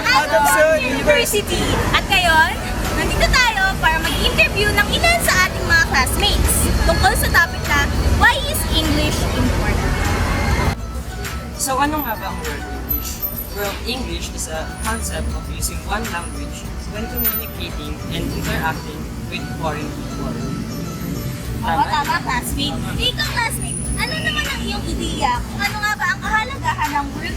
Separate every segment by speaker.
Speaker 1: sa Adu University. At ngayon, nandito tayo para mag-interview ng ilan sa ating mga classmates tungkol sa topic na why is English important?
Speaker 2: So ano nga ba ang word English? Well, English is a concept of using one language when communicating and interacting with foreign people.
Speaker 1: Oo, tama, classmate. Ikaw, classmate, ano naman ang iyong ideya kung ano nga ba ang kahalagahan ng word?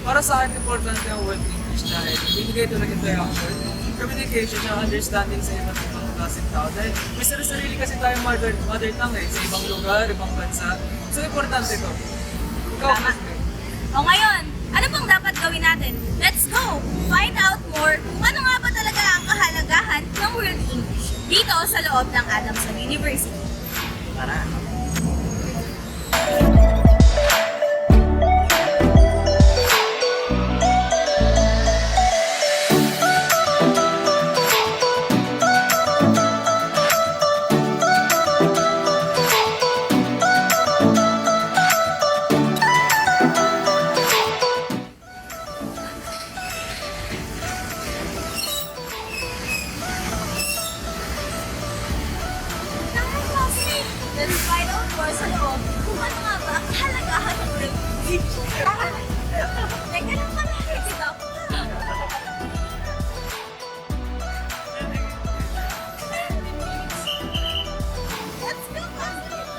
Speaker 3: Para sa akin, importante ang word English dahil bibigay ito ng interaction, communication, at understanding sa iba't ibang klaseng tao. Dahil may sarili kasi tayong mother tongue sa ibang lugar, ibang bansa. So, importante ito. Ikaw,
Speaker 1: Tama. O ngayon, ano pang dapat gawin natin? Let's go! Find out more kung ano nga ba talaga ang kahalagahan ng word English dito sa loob ng Adamson University.
Speaker 2: Tara!
Speaker 1: Let's find out more sa loob kung ano nga ba ang kahalagahan ng word English. Teka lang pala, ito. Let's go, classmates!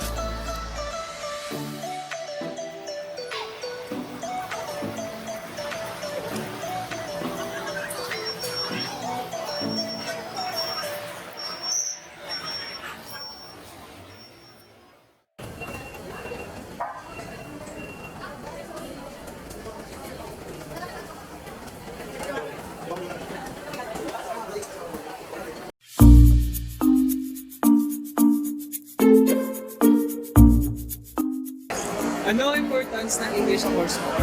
Speaker 3: ano ang importance ng English sa course mo?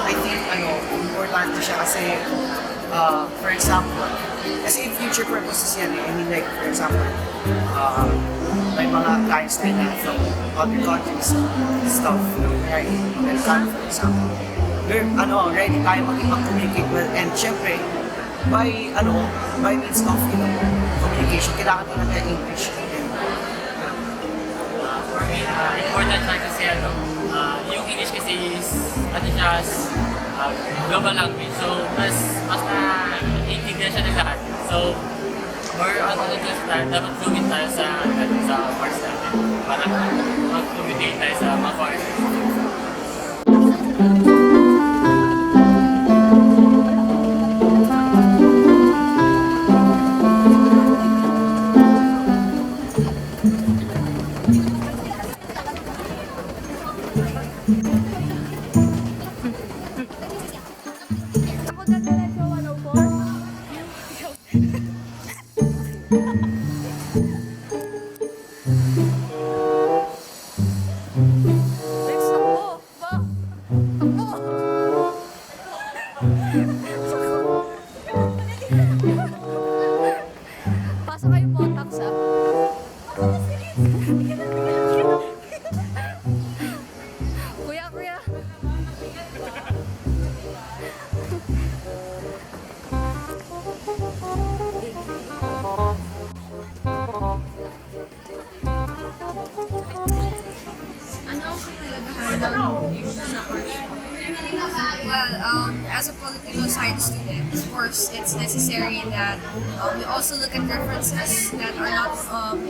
Speaker 4: I think importante siya kasi for example, kasi in future purposes yan eh. I mean like for example, may mga clients tayo na from other countries stuff, right? American for example. We're ready tayo mag-communicate well and syempre by means of communication, kailangan din natin English.
Speaker 5: For me, important siya kasi yung English kasi is siya global language. So, mas na-integrate siya ng lahat. So, more on tayo, dapat fluent tayo sa course natin para mag-communicate tayo sa mga foreigners.
Speaker 6: Pasok kayo po, taksa. Kuya, kuya.
Speaker 7: Well, as a political science student, of course, it's necessary that we also look at references that are not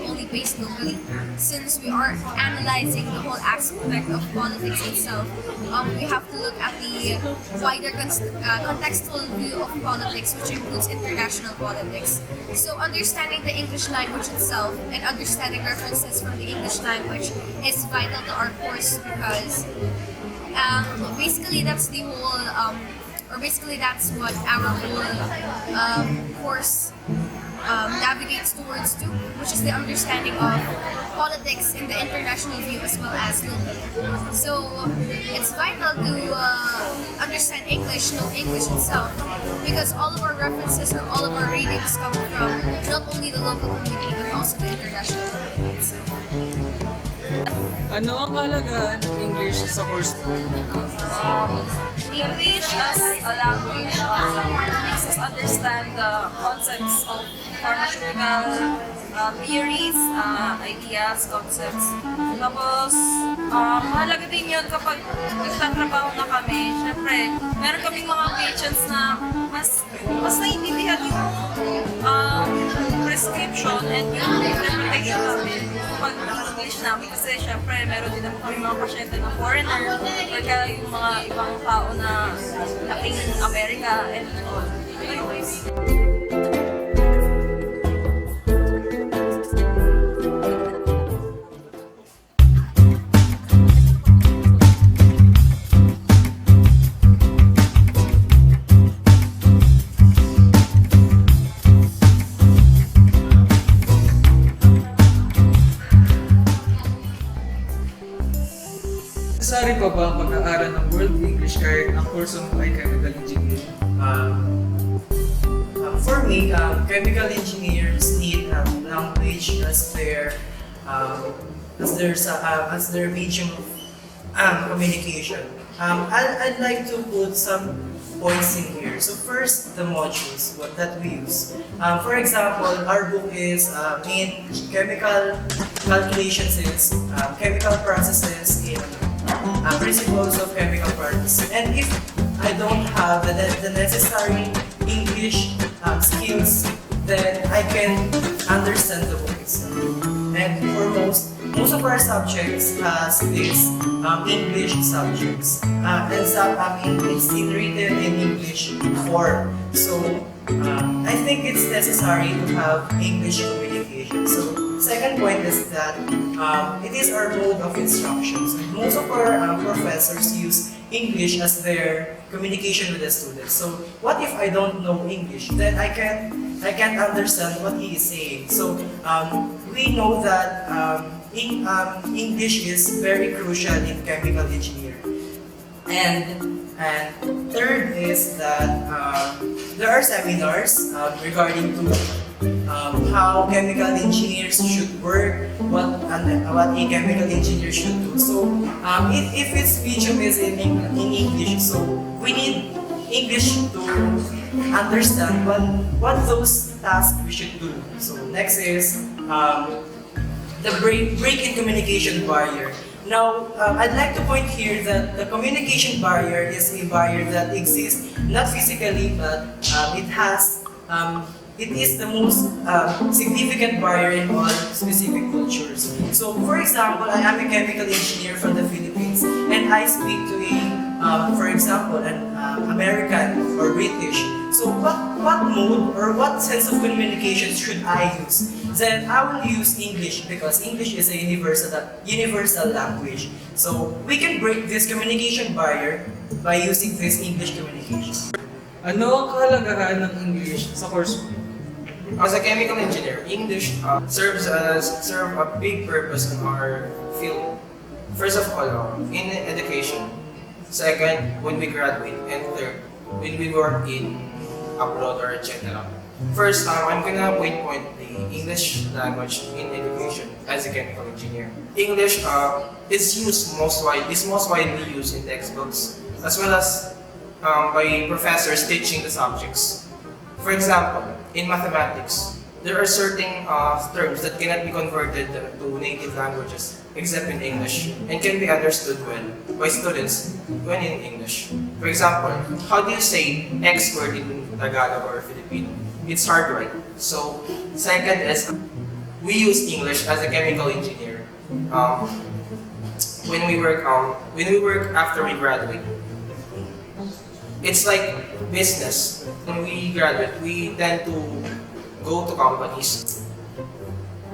Speaker 7: only based locally. Since we are analyzing the whole aspect of politics itself, we have to look at the wider contextual view of politics, which includes international politics. So understanding the English language itself and understanding references from the English language is vital to our course because basically that's the whole, that's what our whole course navigates towards to, which is the understanding of politics in the international view as well as local. So it's vital to understand English, know English itself, because all of our references or all of our readings come from not only the local community but also the international community itself.
Speaker 3: Ano ang kahalagahan ng English sa course mo?
Speaker 8: English as a language makes us understand the concepts of pharmaceutical theories, ideas, concepts. Tapos, mahalaga din yun kapag nagtatrabaho na kami. Siyempre, meron kaming mga patients na mas naiintindihan yung prescription and yung interpretation namin pag English namin. Kasi siyempre, meron din naman kami mga pasyente na foreigner or kaya yung mga ibang tao na laking Amerika and all. Anyways.
Speaker 3: Necessary pa ba ang pag-aaral ng World English kahit ang kurso mo ay chemical engineering?
Speaker 4: For me, chemical engineers need language as their medium of communication. I'd like to put some points in here. So first, the modules that we use. For example, our book is in chemical calculations, is chemical processes in principles of chemical processes. And if I don't have the necessary English skills, then I can understand the book itself. And for most of our subjects has this English subjects. And some it's written in English form. So I think it's necessary to have English communication. So second point is that it is our mode of instructions. Most of our professors use English as their communication with the students. So what if I don't know English? Then I can't understand what he is saying. So we know that English is very crucial in chemical engineering. And third is that there are seminars regarding to how chemical engineers should work, what a chemical engineer should do. So if its medium is in English, so we need English to understand what those tasks we should do. So next is the break in communication barrier. Now, I'd like to point here that the communication barrier is a barrier that exists not physically, but it is the most significant barrier in all specific cultures. So, for example, I am a chemical engineer from the Philippines, and I speak to for example, an American or British. So, what mode or what sense of communication should I use? Then I will use English because English is a universal language. So we can break this communication barrier by using this English communication.
Speaker 3: Ano ang kahalagahan ng English sa course mo?
Speaker 9: As a chemical engineer, English serve a big purpose in our field. First of all, in education. Second, when we graduate. And third, when we work in abroad or etc. First, I'm gonna point the English language in education as a chemical engineer. English is most widely used in textbooks as well as by professors teaching the subjects. For example, in mathematics, there are certain terms that cannot be converted to native languages except in English and can be understood well by students when in English. For example, how do you say X word in Tagalog or Filipino? It's hard, right? So, second is we use English as a chemical engineer. When we work after we graduate, it's like business. When we graduate, we tend to go to companies.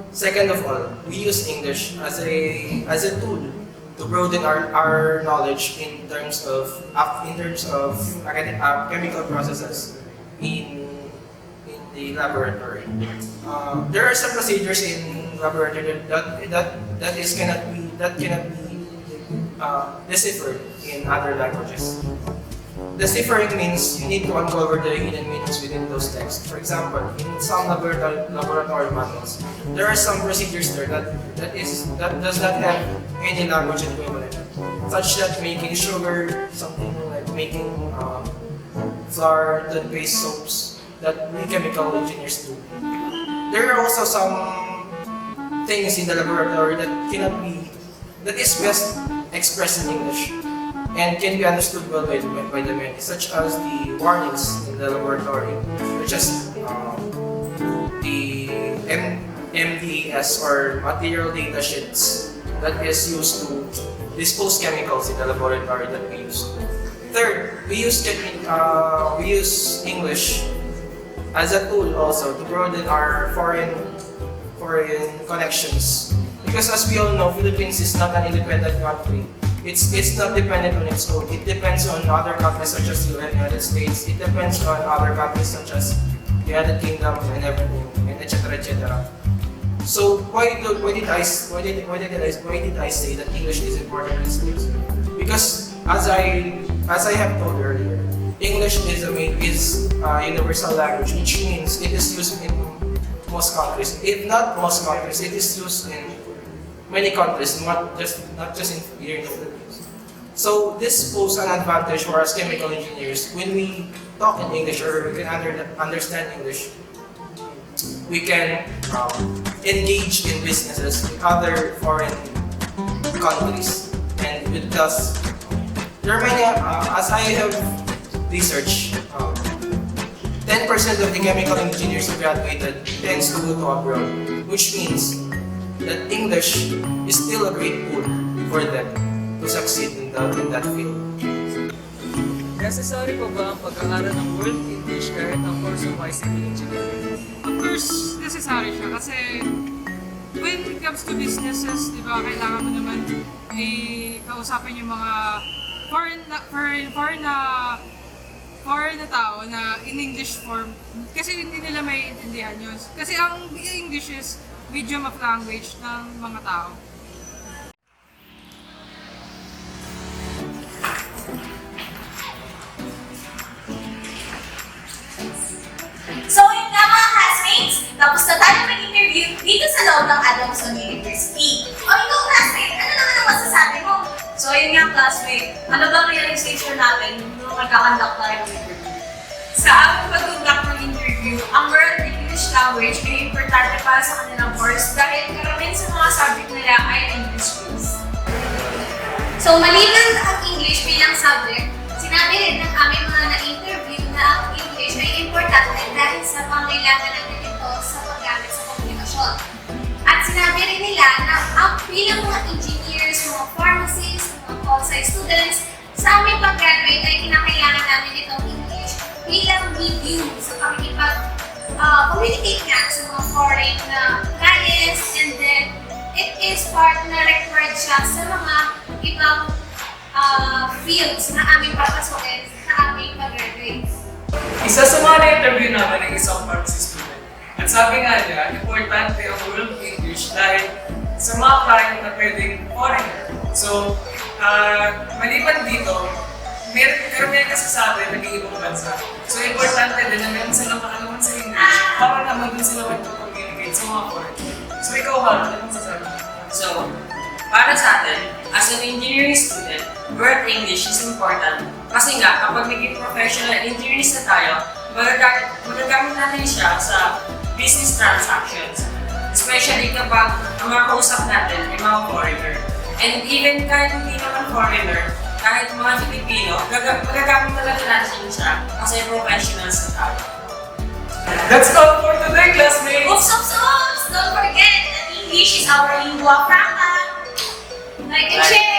Speaker 9: Second of all, we use English as a tool to broaden our knowledge in terms of chemical processes in the laboratory. There are some procedures in laboratory that cannot be deciphered in other languages. Deciphering means you need to uncover the hidden meanings within those texts. For example, in some laboratory manuals, there are some procedures there that does not have any language equivalent, such that making sugar, something like making flour, toothpaste, soaps that we chemical engineers do. There are also some things in the laboratory that is best expressed in English and can be understood well by the many, such as the warnings in the laboratory, such as the MDS or material data sheets that is used to dispose chemicals in the laboratory that we use. Third, we use English as a tool also to broaden our foreign connections. Because as we all know, Philippines is not an independent country. It's not dependent on its own. It depends on other countries such as the United States. It depends on other countries such as the United Kingdom and everything, and etc. etc. So why did I say that English is important in schools? Because as I have told earlier, English is a universal language, which means it is used in most countries. If not most countries, it is used in many countries, not just here in the Philippines. So this poses an advantage for us chemical engineers. When we talk in English or we can understand English, we can engage in businesses with other foreign countries. And with us, there are many, as I have researched, 10% of the chemical engineers who graduated tends to go to abroad, which means that English is still a great tool for them to succeed in that field.
Speaker 3: Necessary po ba ang pag-aaral ng World English kahit ang course of civil engineering?
Speaker 10: Of course, necessary siya kasi when it comes to businesses, di ba, kailangan mo naman kausapin yung mga foreign na tao na in English form kasi hindi nila may intindihan yun. Kasi ang English is medium of language ng mga tao.
Speaker 1: So yun nga mga classmates, tapos na tayo mag-interview dito sa loob ng Adamson University. O ikaw classmate, ano naman ang masasabi mo?
Speaker 8: So yun nga classmate, ano ba ang realization natin nung nagkakandak tayo ng interview? Sa aming pag-conduct ng interview, ang World English language ay importante para sa kanilang course dahil karamihan sa mga subject nila ay English based.
Speaker 1: So maliban ang English bilang subject, sinabi rin ng aming mga na-interview na ang English ay importante dahil sa pangailangan natin ito sa paggamit sa komunikasyon. At sinabi rin nila na bilang mga engineers, mga pharmacists, mga poli-sci students, sa aming pag-graduate ay kinakailangan namin itong English bilang medium sa pakikipag-communicate nga sa mga foreign na clients, and then it is part na required siya sa mga ibang fields na aming papasukin sa aming pag-graduate.
Speaker 3: Isa sa mga na-interview namin ng isang pharmacy student. At sabi nga niya, importante ang World English dahil sa mga client na pwedeng foreigner. So, maliban dito, karamihan kasi sa atin nag-iibang bansa. So, importante din na meron silang kaalaman sa English para naman din sila mag-communicate sa mga foreigner. So, ikaw ha, ano masasabi?
Speaker 2: So, para sa atin, as an engineering student, World English is important. Kasi nga, kapag naging professional engineers na tayo, magagamit natin siya sa business transactions. Especially kapag ang mga kausap natin ay mga foreigner. And even kahit hindi naman foreigner, kahit mga Filipino, magagamit talaga natin siya kasi professionals na tayo.
Speaker 3: That's all for today, classmates!
Speaker 1: Oops! Don't forget that English is our lingua franca. Like and share!